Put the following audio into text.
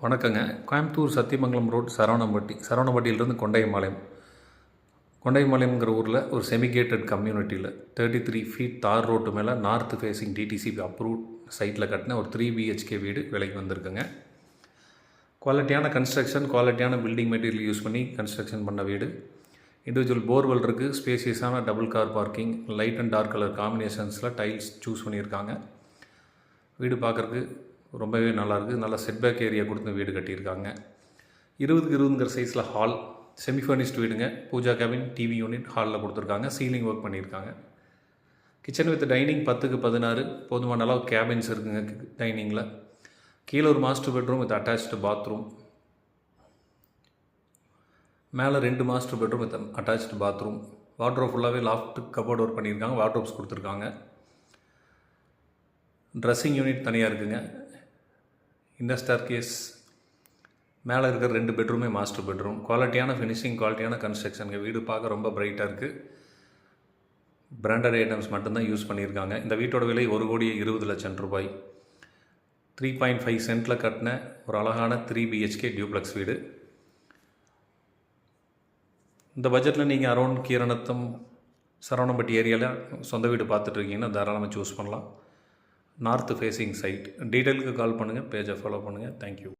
வணக்கங்க. கோயம்புத்தூர் சத்தியமங்கலம் ரோட் சரவணம்பட்டியிலிருந்து கொண்டையம்பாளையம்ங்கிற ஊரில் ஒரு செமிகேட்டட் கம்யூனிட்டியில் 33 ஃபீட் தார் ரோட்டு மேலே நார்த் ஃபேஸிங் டிடிசிபி அப்ரூவ்ட் சைட்டில் கட்டின ஒரு 3 பிஹெச்கே வீடு விலைக்கு வந்திருக்குங்க. குவாலிட்டியான கன்ஸ்ட்ரக்ஷன், குவாலிட்டியான பில்டிங் மெட்டீரியல் யூஸ் பண்ணி கன்ஸ்ட்ரக்ஷன் பண்ண வீடு. இண்டிவிஜுவல் போர்வெல் இருக்குது. ஸ்பேசியஸான double car parking, light and dark colour காம்பினேஷன்ஸில் டைல்ஸ் சூஸ் பண்ணியிருக்காங்க. வீடு பார்க்குறதுக்கு ரொம்பவே நல்லாயிருக்கு. நல்லா செட்பேக் ஏரியா கொடுத்து வீடு கட்டியிருக்காங்க. 20x20 சைஸில் ஹால், செமி ஃபர்னிஷ்டு வீடுங்க. பூஜா கேபின், டிவி யூனிட் ஹாலில் கொடுத்துருக்காங்க. சீலிங் ஒர்க் பண்ணியிருக்காங்க. கிச்சன் வித் டைனிங் 10x16, போதுமான அளவு கேபின்ஸ் இருக்குங்க டைனிங்கில். கீழே ஒரு master bedroom with attached bathroom, மேலே 2 master bedroom with attached bathroom. Wardrobe ஃபுல்லாகவே லாஃப்ட் கபோர்ட் ஒர்க் பண்ணியிருக்காங்க. வார்ட்ரோப்ஸ் கொடுத்துருக்காங்க. ட்ரெஸ்ஸிங் யூனிட் தனியாக இருக்குங்க. இன்னர் ஸ்டேர்கேஸ், மேலே இருக்கிற 2 பெட்ரூமே மாஸ்டர் பெட்ரூம். குவாலிட்டியான ஃபினிஷிங், குவாலிட்டியான கன்ஸ்ட்ரக்ஷனுங்க. வீடு பார்க்க ரொம்ப பிரைட்டாக இருக்குது. பிராண்டட் ஐட்டம்ஸ் மட்டும்தான் யூஸ் பண்ணியிருக்காங்க. இந்த வீட்டோட விலை 1,20,00,000 ரூபாய். 3.5 சென்ட்டில் கட்டின ஒரு அழகான 3 பிஹெச்கே டியூப்ளெக்ஸ் வீடு. இந்த பட்ஜெட்டில் நீங்கள் அரௌண்ட் கீரநத்தம், சரவணம்பட்டி ஏரியாவில் சொந்த வீடு பார்த்துட்ருக்கீங்கன்னா தாராளமாக சூஸ் பண்ணலாம். North facing site. டீட்டெயிலுக்கு கால் பண்ணுங்கள், பேஜை ஃபாலோ பண்ணுங்கள். தேங்க்யூ.